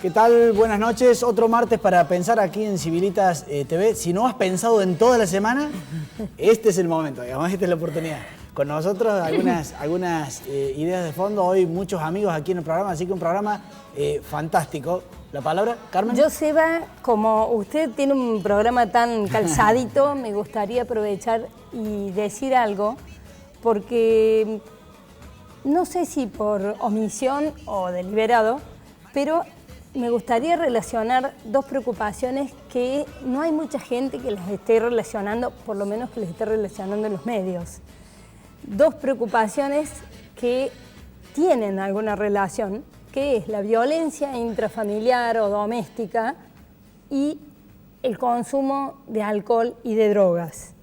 ¿Qué tal? Buenas noches. Otro martes para pensar aquí en Civilitas TV. Si no has pensado en toda la semana, este es el momento, digamos, esta es la oportunidad. Con nosotros algunas ideas de fondo. Hoy muchos amigos aquí en el programa, así que un programa fantástico. ¿La palabra, Carmen? Joseba, como usted tiene un programa tan calzadito, me gustaría aprovechar y decir algo, porque no sé si por omisión o deliberado, pero me gustaría relacionar dos preocupaciones que no hay mucha gente que las esté relacionando, por lo menos que les esté relacionando en los medios. Dos preocupaciones que tienen alguna relación, que es la violencia intrafamiliar o doméstica y el consumo de alcohol y de drogas.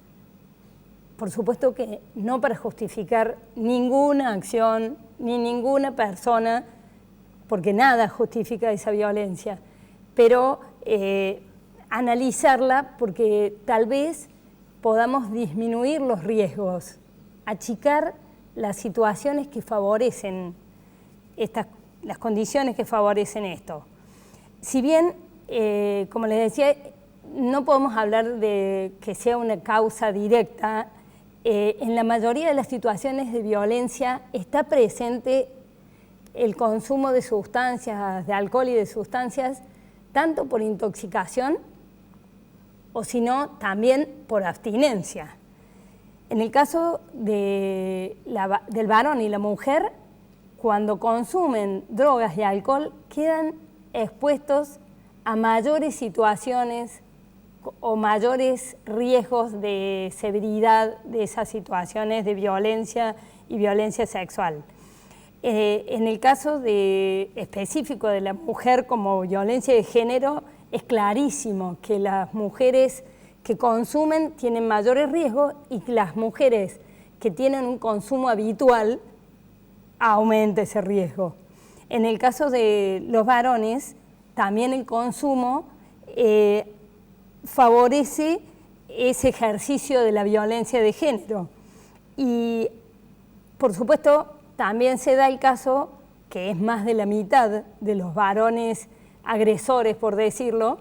Por supuesto que no para justificar ninguna acción ni ninguna persona, porque nada justifica esa violencia, pero analizarla porque tal vez podamos disminuir los riesgos, achicar las situaciones que favorecen las condiciones que favorecen esto. Si bien, como les decía, no podemos hablar de que sea una causa directa, en la mayoría de las situaciones de violencia está presente el consumo de sustancias, de alcohol y de sustancias, tanto por intoxicación o si no, también por abstinencia. En el caso del varón y la mujer, cuando consumen drogas y alcohol, quedan expuestos a mayores situaciones o mayores riesgos de severidad de esas situaciones de violencia y violencia sexual. En el caso específico de la mujer como violencia de género, es clarísimo que las mujeres que consumen tienen mayores riesgos y que las mujeres que tienen un consumo habitual aumenta ese riesgo. En el caso de los varones, también el consumo favorece ese ejercicio de la violencia de género. Y, por supuesto, también se da el caso que es más de la mitad de los varones agresores, por decirlo,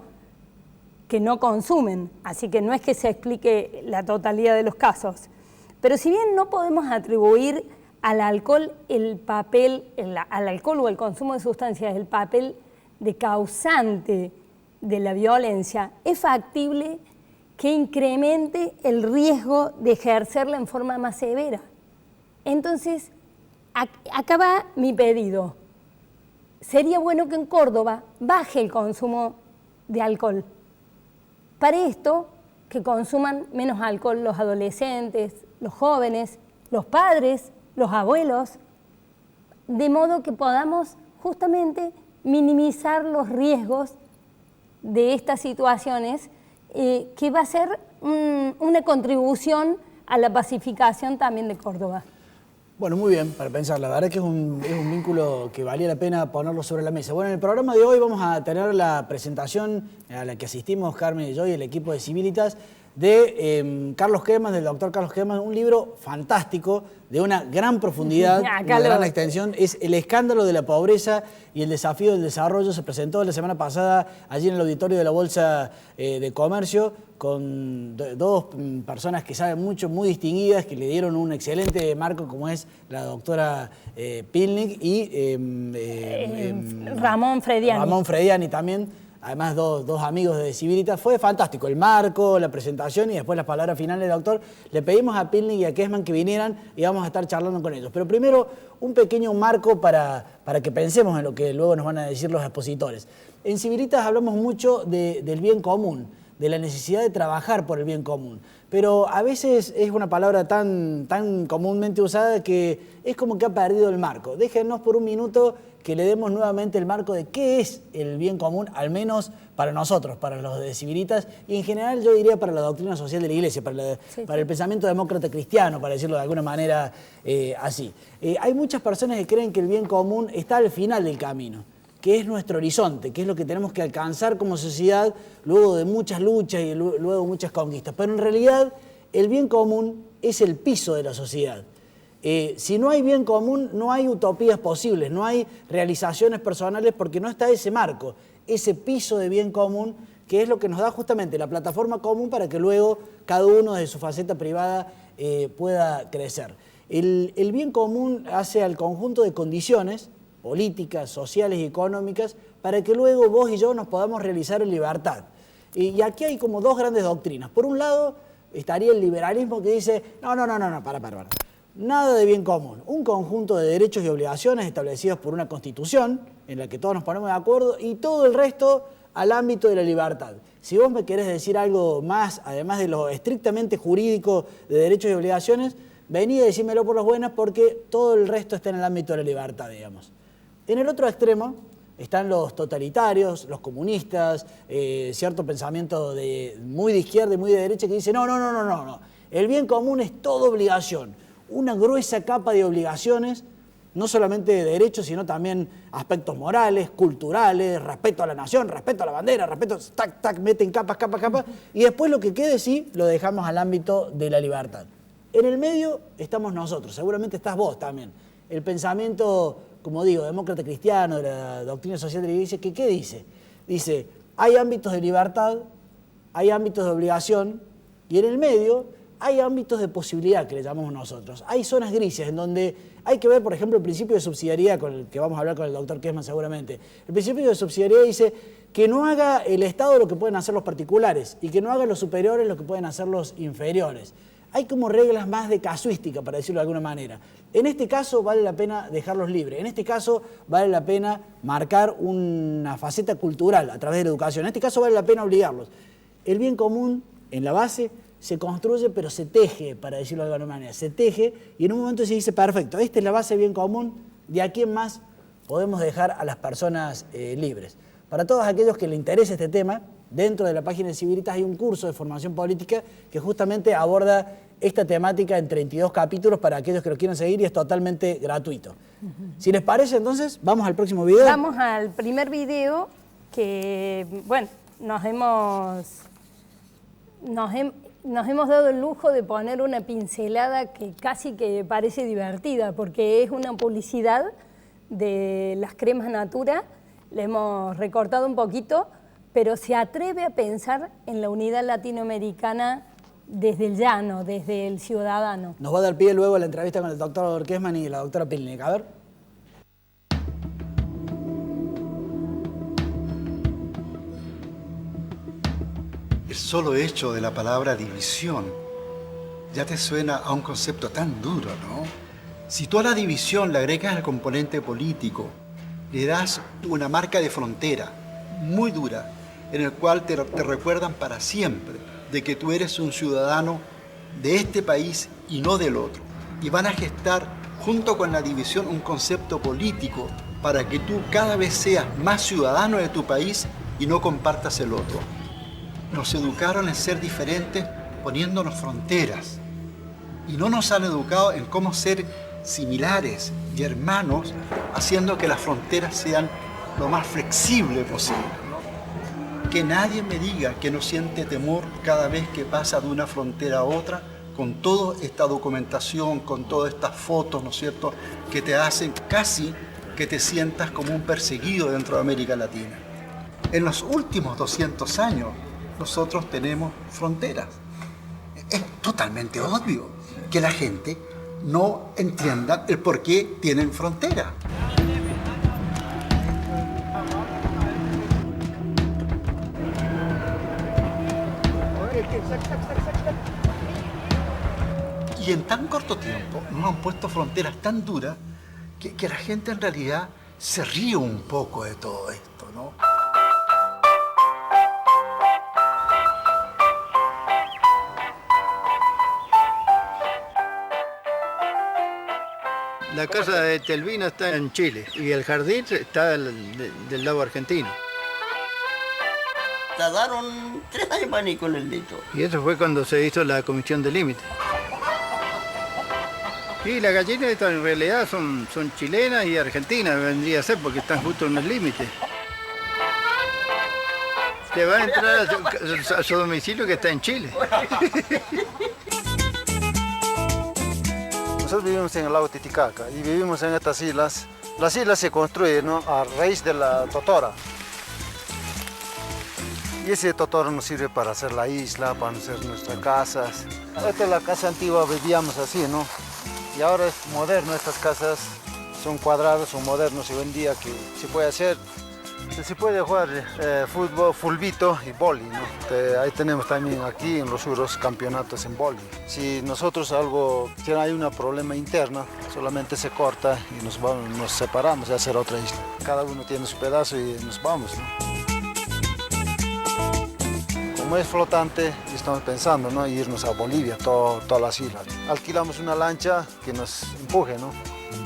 que no consumen. Así que no es que se explique la totalidad de los casos. Pero si bien no podemos atribuir al alcohol al alcohol o al consumo de sustancias el papel de causante de la violencia, es factible que incremente el riesgo de ejercerla en forma más severa. Entonces, acá va mi pedido. Sería bueno que en Córdoba baje el consumo de alcohol. Para esto, que consuman menos alcohol los adolescentes, los jóvenes, los padres, los abuelos, de modo que podamos justamente minimizar los riesgos de estas situaciones, que va a ser una contribución a la pacificación también de Córdoba. Bueno, muy bien, para pensar, la verdad es que es un vínculo que valía la pena ponerlo sobre la mesa. Bueno, en el programa de hoy vamos a tener la presentación a la que asistimos Carmen y yo y el equipo de Civilitas de Carlos Keman, del doctor Carlos Keman, un libro fantástico, de una gran profundidad, una gran extensión. Es El escándalo de la pobreza y el desafío del desarrollo. Se presentó la semana pasada allí en el auditorio de la Bolsa de Comercio con dos personas que saben mucho, muy distinguidas, que le dieron un excelente marco, como es la doctora Pilnik y Ramón Frediani. Ramón Frediani también. Además, dos amigos de Civilitas. Fue fantástico el marco, la presentación y después las palabras finales del doctor. Le pedimos a Pilnik y a Keman que vinieran y vamos a estar charlando con ellos. Pero primero, un pequeño marco para que pensemos en lo que luego nos van a decir los expositores. En Civilitas hablamos mucho del bien común, de la necesidad de trabajar por el bien común. Pero a veces es una palabra tan comúnmente usada que es como que ha perdido el marco. Déjenos por un minuto que le demos nuevamente el marco de qué es el bien común, al menos para nosotros, para los de Civilitas, y en general yo diría para la doctrina social de la Iglesia, para el pensamiento demócrata cristiano, para decirlo de alguna manera así. Hay muchas personas que creen que el bien común está al final del camino, que es nuestro horizonte, que es lo que tenemos que alcanzar como sociedad luego de muchas luchas y luego de muchas conquistas. Pero en realidad el bien común es el piso de la sociedad. Si no hay bien común, no hay utopías posibles, no hay realizaciones personales porque no está ese marco, ese piso de bien común que es lo que nos da justamente la plataforma común para que luego cada uno desde su faceta privada pueda crecer. El bien común hace al conjunto de condiciones políticas, sociales y económicas para que luego vos y yo nos podamos realizar en libertad. Y aquí hay como dos grandes doctrinas. Por un lado estaría el liberalismo que dice, para. Nada de bien común, un conjunto de derechos y obligaciones establecidos por una constitución en la que todos nos ponemos de acuerdo y todo el resto al ámbito de la libertad. Si vos me querés decir algo más, además de lo estrictamente jurídico de derechos y obligaciones, vení y decímelo por las buenas porque todo el resto está en el ámbito de la libertad, digamos. En el otro extremo están los totalitarios, los comunistas, cierto pensamiento muy de izquierda y muy de derecha que dice no. El bien común es toda obligación, una gruesa capa de obligaciones, no solamente de derechos, sino también aspectos morales, culturales, respeto a la nación, respeto a la bandera, respeto, meten capas, y después lo que quede sí lo dejamos al ámbito de la libertad. En el medio estamos nosotros, seguramente estás vos también. El pensamiento, como digo, demócrata cristiano, de la doctrina social de la Iglesia, ¿qué dice? Dice, hay ámbitos de libertad, hay ámbitos de obligación, y en el medio hay ámbitos de posibilidad que le llamamos nosotros. Hay zonas grises en donde hay que ver, por ejemplo, el principio de subsidiariedad, con el que vamos a hablar con el doctor Kessman seguramente. El principio de subsidiariedad dice que no haga el Estado lo que pueden hacer los particulares y que no hagan los superiores lo que pueden hacer los inferiores. Hay como reglas más de casuística, para decirlo de alguna manera. En este caso vale la pena dejarlos libres. En este caso vale la pena marcar una faceta cultural a través de la educación. En este caso vale la pena obligarlos. El bien común, en la base, se construye, pero se teje, para decirlo de alguna manera. Se teje y en un momento se dice, perfecto, esta es la base del bien común, de aquí en más podemos dejar a las personas libres. Para todos aquellos que les interese este tema, dentro de la página de Civilitas hay un curso de formación política que justamente aborda esta temática en 32 capítulos para aquellos que lo quieran seguir y es totalmente gratuito. Si les parece, entonces, vamos al próximo video. Vamos al primer video que, bueno, nos hemos dado el lujo de poner una pincelada que casi que parece divertida porque es una publicidad de las cremas Natura. Le hemos recortado un poquito, pero se atreve a pensar en la unidad latinoamericana desde el llano, desde el ciudadano. Nos va a dar pie luego a la entrevista con el doctor Kessman y la doctora Pilnik. A ver. El solo hecho de la palabra división ya te suena a un concepto tan duro, ¿no? Si tú a la división le agregas el componente político, le das una marca de frontera muy dura, en el cual te recuerdan para siempre de que tú eres un ciudadano de este país y no del otro. Y van a gestar, junto con la división, un concepto político para que tú cada vez seas más ciudadano de tu país y no compartas el otro. Nos educaron en ser diferentes poniéndonos fronteras y no nos han educado en cómo ser similares y hermanos, haciendo que las fronteras sean lo más flexible posible, ¿no? Que nadie me diga que no siente temor cada vez que pasa de una frontera a otra, con toda esta documentación, con todas estas fotos, ¿no es cierto?, que te hacen casi que te sientas como un perseguido dentro de América Latina. En los últimos 200 años, nosotros tenemos fronteras. Es totalmente obvio que la gente no entienda el por qué tienen fronteras. Y en tan corto tiempo nos han puesto fronteras tan duras que la gente en realidad se ríe un poco de todo esto, ¿no? La casa de Telvina está en Chile y el jardín está del lado argentino. Tardaron 3 años para ir con el lecho. Y eso fue cuando se hizo la comisión de límite. Y las gallinas en realidad son chilenas y argentinas, vendría a ser, porque están justo en el límite. Te va a entrar a su domicilio que está en Chile. Nosotros vivimos en el lago Titicaca y vivimos en estas islas. Las islas se construyen, ¿no?, a raíz de la totora. Y ese totora nos sirve para hacer la isla, para hacer nuestras casas. Esta es la casa antigua, vivíamos así, ¿no? Y ahora es moderno, estas casas son cuadradas, son modernos hoy en día, que se puede hacer. Se puede jugar fútbol, fulbito y boli, ¿no? Ahí tenemos también aquí en los Uros campeonatos en boli. Si nosotros si hay un problema interno, solamente se corta y nos separamos y hacer otra isla. Cada uno tiene su pedazo y nos vamos, ¿no? Como es flotante, estamos pensando, ¿no?, irnos a Bolivia, todas las islas. Alquilamos una lancha que nos empuje, ¿no?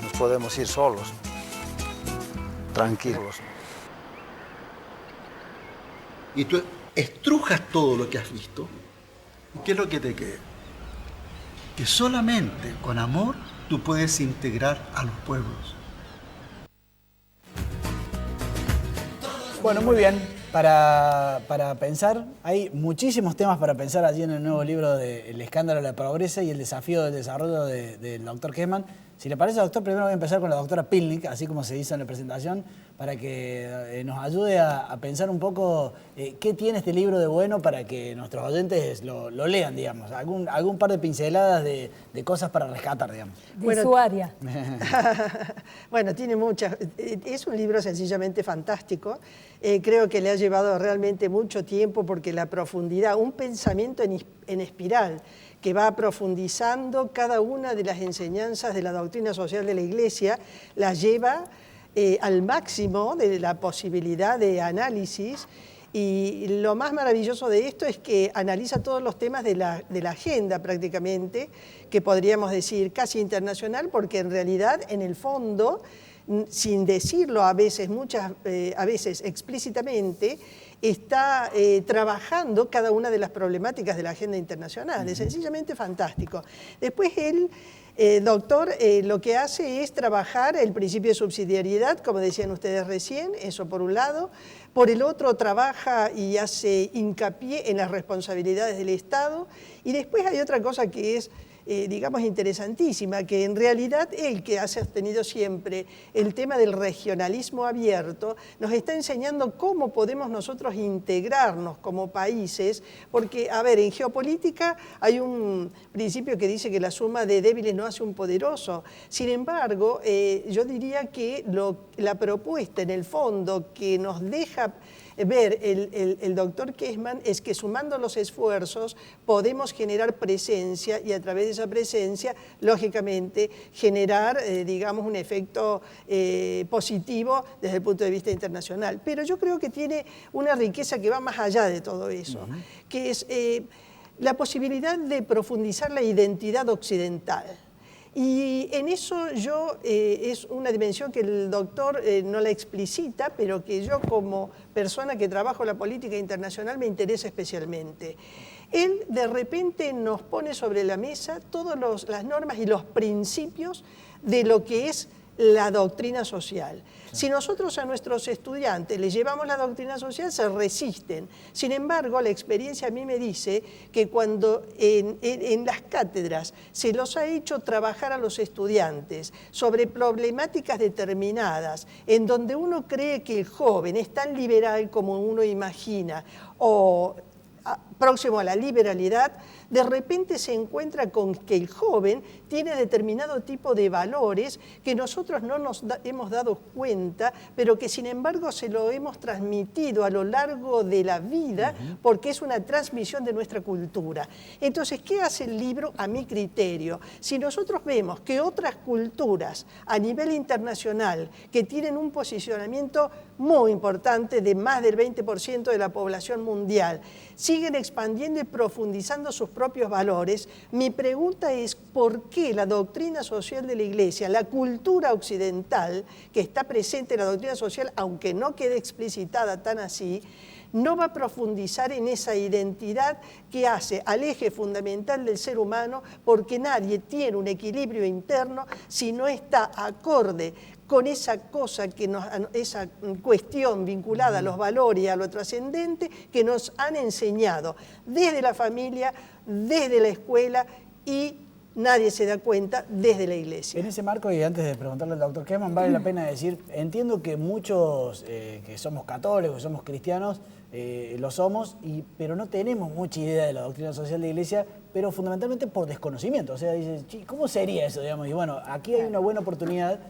Nos podemos ir solos, ¿no?, tranquilos. Y tú estrujas todo lo que has visto. ¿Y qué es lo que te queda? Que solamente con amor tú puedes integrar a los pueblos. Bueno, muy bien. Para pensar, hay muchísimos temas para pensar allí en el nuevo libro de El escándalo de la pobreza y el desafío del desarrollo del doctor Kessmann. Si le parece, doctor, primero voy a empezar con la doctora Pilnik, así como se hizo en la presentación, para que nos ayude a pensar un poco qué tiene este libro de bueno para que nuestros oyentes lo lean, digamos. Algún par de pinceladas de cosas para rescatar, digamos. De su área. Bueno, tiene muchas. Es un libro sencillamente fantástico. Creo que le ha llevado realmente mucho tiempo porque la profundidad, un pensamiento en espiral, que va profundizando cada una de las enseñanzas de la doctrina social de la Iglesia, las lleva al máximo de la posibilidad de análisis. Y lo más maravilloso de esto es que analiza todos los temas de la agenda prácticamente, que podríamos decir casi internacional, porque en realidad, en el fondo, sin decirlo a veces explícitamente, está trabajando cada una de las problemáticas de la agenda internacional. Es sencillamente fantástico. Después el doctor lo que hace es trabajar el principio de subsidiariedad, como decían ustedes recién, eso por un lado. Por el otro trabaja y hace hincapié en las responsabilidades del Estado. Y después hay otra cosa que es digamos, interesantísima, que en realidad él, que ha sostenido siempre el tema del regionalismo abierto, nos está enseñando cómo podemos nosotros integrarnos como países, porque, a ver, en geopolítica hay un principio que dice que la suma de débiles no hace un poderoso. Sin embargo, yo diría que la propuesta en el fondo que nos deja ver el doctor Kessmann es que sumando los esfuerzos podemos generar presencia y a través de esa presencia, lógicamente, generar, digamos, un efecto positivo desde el punto de vista internacional. Pero yo creo que tiene una riqueza que va más allá de todo eso, que es la posibilidad de profundizar la identidad occidental. Y en eso es una dimensión que el doctor no la explicita, pero que yo como persona que trabajo la política internacional me interesa especialmente. Él de repente nos pone sobre la mesa todas las normas y los principios de lo que es la doctrina social. Si nosotros a nuestros estudiantes les llevamos la doctrina social, se resisten. Sin embargo, la experiencia a mí me dice que cuando en las cátedras se los ha hecho trabajar a los estudiantes sobre problemáticas determinadas, en donde uno cree que el joven es tan liberal como uno imagina, o próximo a la liberalidad, de repente se encuentra con que el joven tiene determinado tipo de valores que nosotros no nos hemos dado cuenta, pero que sin embargo se lo hemos transmitido a lo largo de la vida porque es una transmisión de nuestra cultura. Entonces, ¿qué hace el libro a mi criterio? Si nosotros vemos que otras culturas a nivel internacional que tienen un posicionamiento muy importante de más del 20% de la población mundial, siguen expandiendo y profundizando sus propios valores, mi pregunta es ¿por qué la doctrina social de la Iglesia, la cultura occidental que está presente en la doctrina social, aunque no quede explicitada tan así, no va a profundizar en esa identidad que hace al eje fundamental del ser humano, porque nadie tiene un equilibrio interno si no está acorde con esa cosa, esa cuestión vinculada a los valores y a lo trascendente que nos han enseñado desde la familia, desde la escuela y nadie se da cuenta desde la Iglesia. En ese marco, y antes de preguntarle al doctor Kessmann, vale la pena decir, entiendo que muchos que somos católicos, somos cristianos, lo somos, pero no tenemos mucha idea de la doctrina social de la Iglesia, pero fundamentalmente por desconocimiento. O sea, dices, ¿cómo sería eso? Digamos? Y bueno, aquí hay una buena oportunidad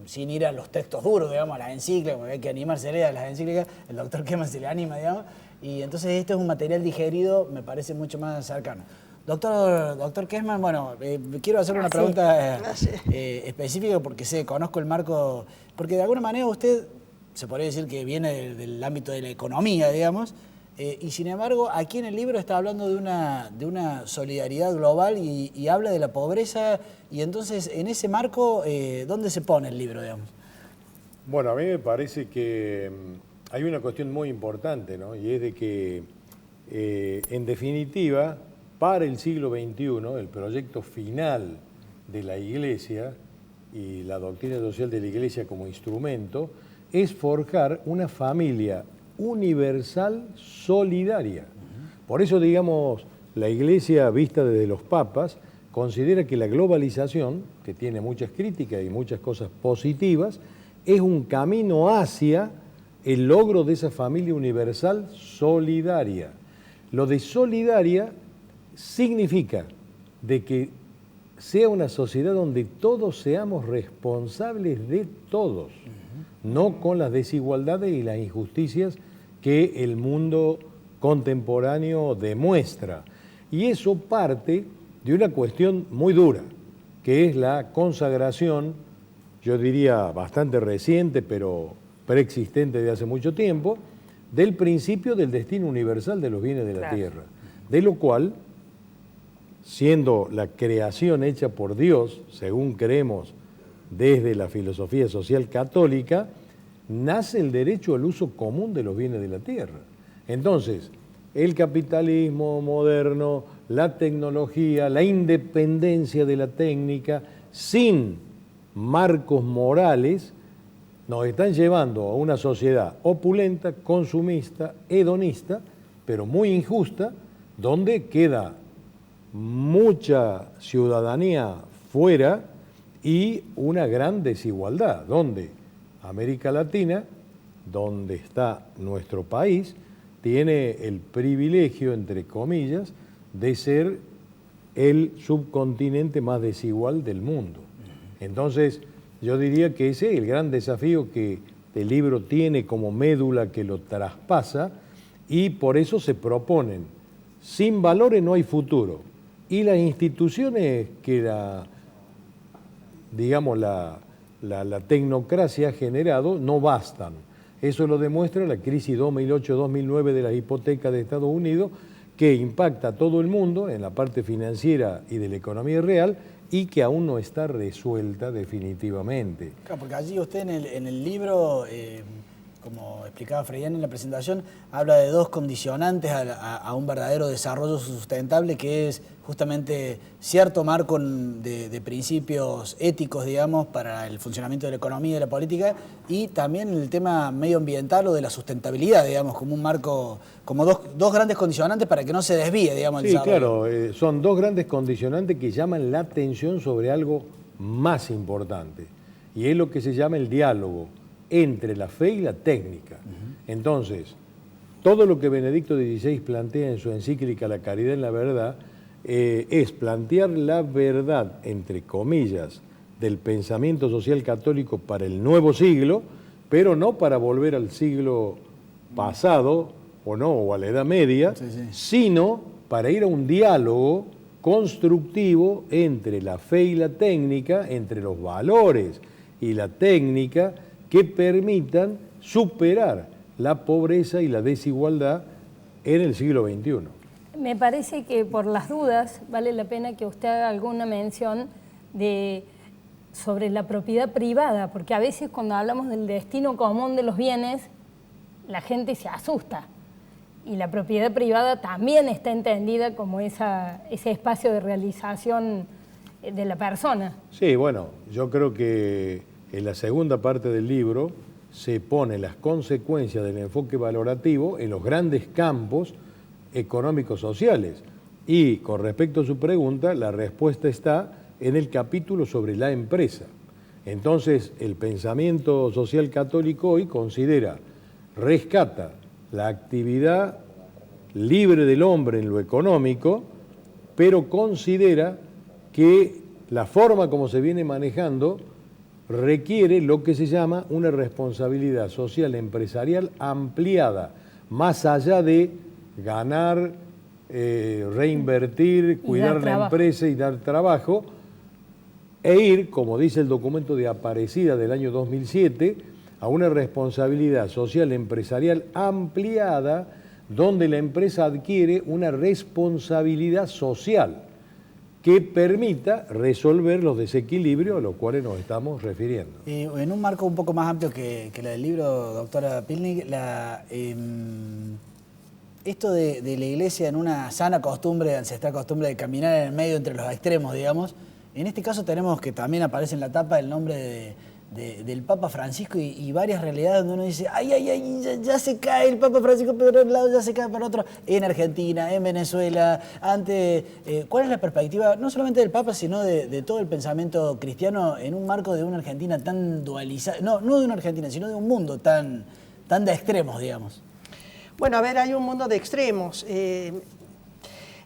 sin ir a los textos duros, digamos, a las encíclicas, porque hay que animarse a leer a las encíclicas, el doctor Kessmann se le anima, digamos, y entonces esto es un material digerido, me parece mucho más cercano. Doctor Kessmann, bueno, quiero hacer una pregunta específica porque conozco el marco, porque de alguna manera usted se podría decir que viene del ámbito de la economía, digamos, y sin embargo aquí en el libro está hablando de una solidaridad global y habla de la pobreza, y entonces en ese marco, ¿dónde se pone el libro, digamos? Bueno, a mí me parece que hay una cuestión muy importante, ¿no? Y es de que, en definitiva, para el siglo XXI, el proyecto final de la Iglesia y la doctrina social de la Iglesia como instrumento es forjar una familia universal solidaria. Por eso, digamos, la Iglesia, vista desde los papas, considera que la globalización, que tiene muchas críticas y muchas cosas positivas, es un camino hacia el logro de esa familia universal solidaria. Lo de solidaria significa de que sea una sociedad donde todos seamos responsables de todos, no con las desigualdades y las injusticias que el mundo contemporáneo demuestra. Y eso parte de una cuestión muy dura, que es la consagración, yo diría bastante reciente, pero preexistente de hace mucho tiempo, del principio del destino universal de los bienes de la tierra, de lo cual, siendo la creación hecha por Dios, según creemos desde la filosofía social católica, nace el derecho al uso común de los bienes de la tierra. Entonces, el capitalismo moderno, la tecnología, la independencia de la técnica, sin marcos morales, nos están llevando a una sociedad opulenta, consumista, hedonista, pero muy injusta, donde queda mucha ciudadanía fuera y una gran desigualdad, donde América Latina, donde está nuestro país, tiene el privilegio, entre comillas, de ser el subcontinente más desigual del mundo. Entonces, yo diría que ese es el gran desafío que el libro tiene como médula que lo traspasa, y por eso se proponen: sin valores no hay futuro. Y las instituciones que la tecnocracia ha generado no bastan. Eso lo demuestra la crisis 2008-2009 de las hipotecas de Estados Unidos, que impacta a todo el mundo en la parte financiera y de la economía real, y que aún no está resuelta definitivamente. Claro, porque allí usted en el libro, como explicaba Freyán en la presentación, habla de dos condicionantes a un verdadero desarrollo sustentable, que es justamente cierto marco de principios éticos, digamos, para el funcionamiento de la economía y de la política, y también el tema medioambiental o de la sustentabilidad, digamos, como un marco, como dos grandes condicionantes para que no se desvíe, digamos, el desarrollo. Sí, claro, son dos grandes condicionantes que llaman la atención sobre algo más importante, y es lo que se llama el diálogo entre la fe y la técnica. Entonces, todo lo que Benedicto XVI plantea en su encíclica La Caridad en la Verdad es plantear la verdad, entre comillas, del pensamiento social católico para el nuevo siglo, pero no para volver al siglo pasado o a la Edad Media, sino para ir a un diálogo constructivo entre la fe y la técnica, entre los valores y la técnica, que permitan superar la pobreza y la desigualdad en el siglo XXI. Me parece que por las dudas vale la pena que usted haga alguna mención sobre la propiedad privada, porque a veces cuando hablamos del destino común de los bienes, la gente se asusta. Y la propiedad privada también está entendida como ese espacio de realización de la persona. Sí, bueno, yo creo que en la segunda parte del libro se pone las consecuencias del enfoque valorativo en los grandes campos económicos sociales. Y con respecto a su pregunta, la respuesta está en el capítulo sobre la empresa. Entonces, el pensamiento social católico hoy rescata la actividad libre del hombre en lo económico, pero considera que la forma como se viene manejando requiere lo que se llama una responsabilidad social empresarial ampliada, más allá de ganar, reinvertir, cuidar la empresa y dar trabajo, e ir, como dice el documento de Aparecida del año 2007, a una responsabilidad social empresarial ampliada, donde la empresa adquiere una responsabilidad social que permita resolver los desequilibrios a los cuales nos estamos refiriendo. En un marco un poco más amplio que la del libro, doctora Pilnig, esto de la Iglesia en una sana costumbre, ancestral costumbre de caminar en el medio entre los extremos, digamos, en este caso tenemos que también aparece en la tapa el nombre del Papa Francisco y varias realidades donde uno dice, ay, ya se cae el Papa Francisco por un lado, ya se cae por otro, en Argentina, en Venezuela, ¿cuál es la perspectiva, no solamente del Papa, sino de todo el pensamiento cristiano en un marco de una Argentina tan dualizada, no de una Argentina, sino de un mundo tan de extremos, digamos? Bueno, a ver, hay un mundo de extremos.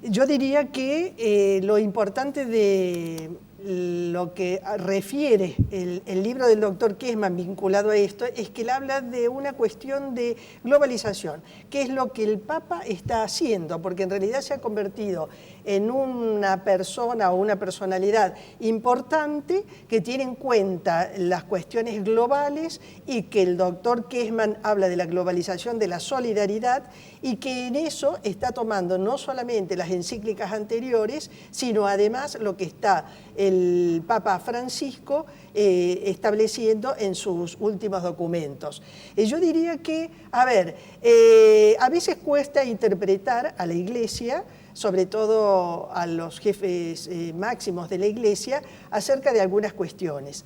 Yo diría que lo importante de lo que refiere el libro del doctor Kessmann vinculado a esto es que él habla de una cuestión de globalización, que es lo que el Papa está haciendo, porque en realidad se ha convertido en una persona o una personalidad importante que tiene en cuenta las cuestiones globales y que el doctor Kessmann habla de la globalización, de la solidaridad, y que en eso está tomando no solamente las encíclicas anteriores, sino además lo que está el Papa Francisco estableciendo en sus últimos documentos. Yo diría que, a veces cuesta interpretar a la Iglesia, sobre todo a los jefes máximos de la Iglesia, acerca de algunas cuestiones.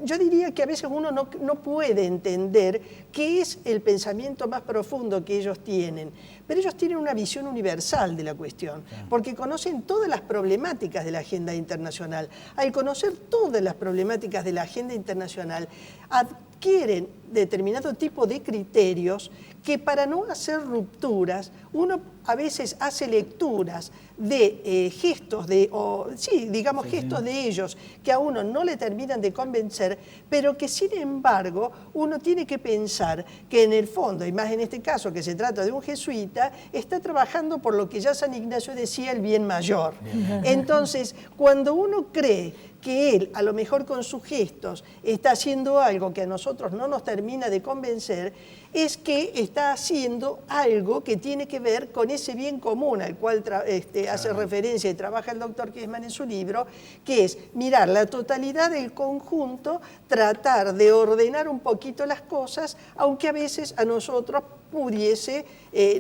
Yo diría que a veces uno no puede entender qué es el pensamiento más profundo que ellos tienen, pero ellos tienen una visión universal de la cuestión, porque conocen todas las problemáticas de la agenda internacional. Al conocer todas las problemáticas de la agenda internacional, adquieren determinado tipo de criterios que, para no hacer rupturas, uno a veces hace lecturas de gestos gestos de ellos que a uno no le terminan de convencer, pero que sin embargo uno tiene que pensar que en el fondo, y más en este caso que se trata de un jesuita, está trabajando por lo que ya San Ignacio decía, el bien mayor. Entonces, cuando uno cree que él, a lo mejor con sus gestos, está haciendo algo que a nosotros no nos termina de convencer, es que está haciendo algo que tiene que ver con ese bien común al cual hace referencia y trabaja el doctor Kessmann en su libro, que es mirar la totalidad del conjunto, tratar de ordenar un poquito las cosas, aunque a veces a nosotros pudiese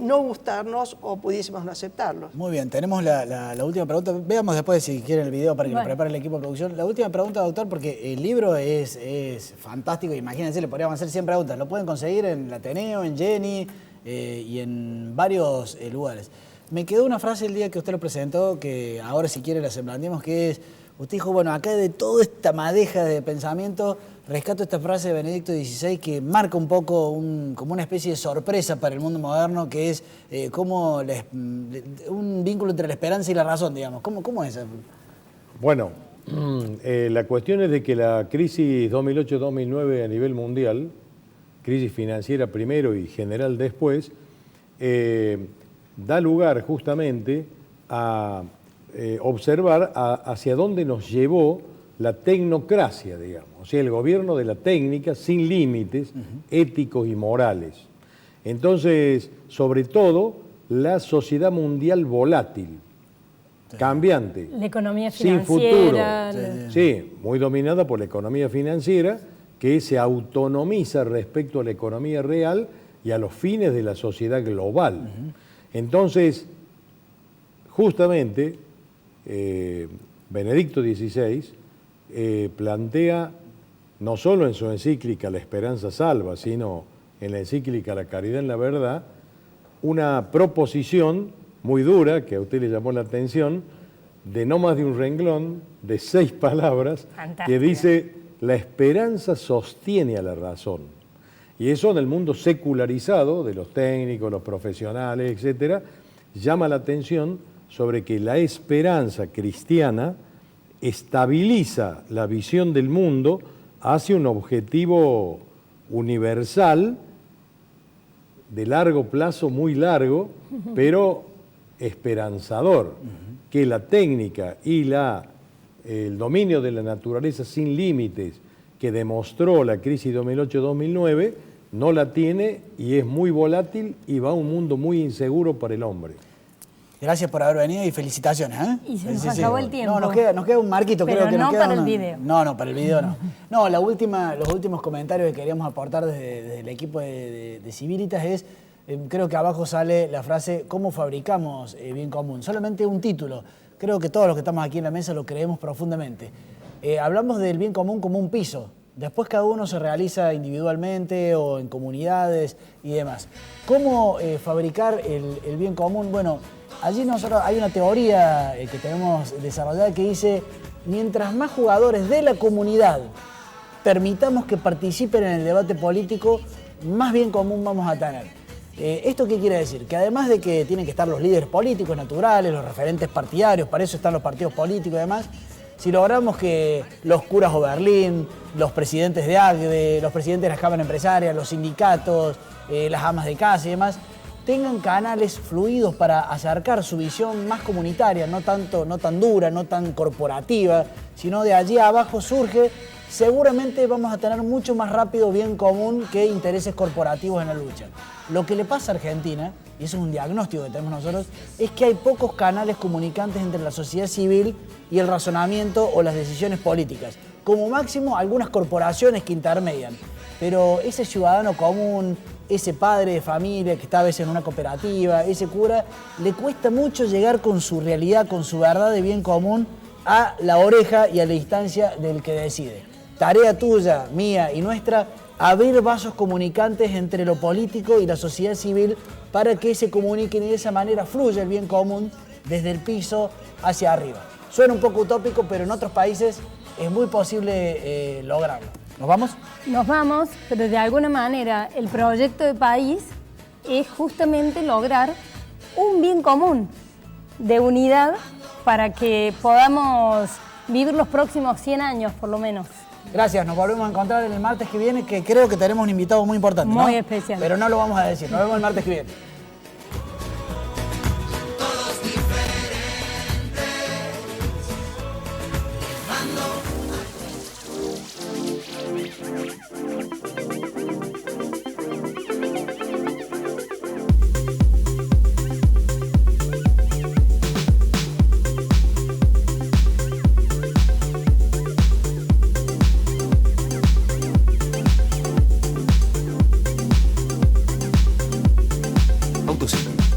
no gustarnos o pudiésemos no aceptarlos. Muy bien, tenemos la última pregunta. Veamos después si quieren el video para que lo prepare el equipo de producción. La última pregunta, doctor, porque el libro es fantástico. Imagínense, le podríamos hacer 100 preguntas. Lo pueden conseguir en el Ateneo, en Jenny y en varios lugares. Me quedó una frase el día que usted lo presentó, que ahora si quiere la planteemos, que es, usted dijo, bueno, acá de toda esta madeja de pensamiento, rescato esta frase de Benedicto XVI que marca un poco como una especie de sorpresa para el mundo moderno, que es como un vínculo entre la esperanza y la razón, digamos. ¿Cómo es eso? Bueno, la cuestión es de que la crisis 2008-2009 a nivel mundial, crisis financiera primero y general después, da lugar justamente a observar hacia dónde nos llevó la tecnocracia, digamos, o sea, el gobierno de la técnica sin límites éticos y morales. Entonces, sobre todo, la sociedad mundial volátil, cambiante, la economía financiera, sin futuro. Sí, muy dominada por la economía financiera, que se autonomiza respecto a la economía real y a los fines de la sociedad global. Entonces, justamente, Benedicto XVI plantea, no solo en su encíclica La Esperanza Salva, sino en la encíclica La Caridad en la Verdad, una proposición muy dura, que a usted le llamó la atención, de no más de un renglón, de 6 palabras, Fantástica. que dice: la esperanza sostiene a la razón. Y eso en el mundo secularizado, de los técnicos, los profesionales, etcétera, llama la atención sobre que la esperanza cristiana estabiliza la visión del mundo hacia un objetivo universal, de largo plazo, muy largo, pero esperanzador, que la técnica y el dominio de la naturaleza sin límites que demostró la crisis 2008-2009, no la tiene y es muy volátil y va a un mundo muy inseguro para el hombre. Gracias por haber venido y felicitaciones. ¿Eh? Y se nos acabó el tiempo. No, nos queda un marquito, Pero creo que no nos queda para el video. No, para el video no. No, los últimos comentarios que queríamos aportar desde el equipo de Civilitas es, creo que abajo sale la frase: ¿cómo fabricamos bien común? Solamente un título. Creo que todos los que estamos aquí en la mesa lo creemos profundamente. Hablamos del bien común como un piso. Después cada uno se realiza individualmente o en comunidades y demás. ¿Cómo fabricar el bien común? Bueno, allí nosotros hay una teoría que tenemos desarrollada que dice: mientras más jugadores de la comunidad permitamos que participen en el debate político, más bien común vamos a tener. ¿Esto qué quiere decir? Que además de que tienen que estar los líderes políticos naturales, los referentes partidarios, para eso están los partidos políticos y demás, si logramos que los curas Oberlin, los presidentes de AGDE, los presidentes de las cámaras empresarias, los sindicatos, las amas de casa y demás, tengan canales fluidos para acercar su visión más comunitaria, no tan dura, no tan corporativa, sino de allí abajo surge, seguramente vamos a tener mucho más rápido bien común que intereses corporativos en la lucha. Lo que le pasa a Argentina, y eso es un diagnóstico que tenemos nosotros, es que hay pocos canales comunicantes entre la sociedad civil y el razonamiento o las decisiones políticas. Como máximo, algunas corporaciones que intermedian. Pero ese ciudadano común, ese padre de familia que está a veces en una cooperativa, ese cura, le cuesta mucho llegar con su realidad, con su verdad de bien común a la oreja y a la instancia del que decide. Tarea tuya, mía y nuestra, abrir vasos comunicantes entre lo político y la sociedad civil para que se comuniquen y de esa manera fluya el bien común desde el piso hacia arriba. Suena un poco utópico, pero en otros países es muy posible lograrlo. ¿Nos vamos? Nos vamos, pero de alguna manera el proyecto de país es justamente lograr un bien común de unidad para que podamos vivir los próximos 100 años, por lo menos. Gracias, nos volvemos a encontrar el martes que viene, que creo que tenemos un invitado muy importante, ¿no? Muy especial. Pero no lo vamos a decir, nos vemos el martes que viene.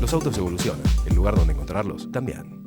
Los autos evolucionan, el lugar donde encontrarlos también.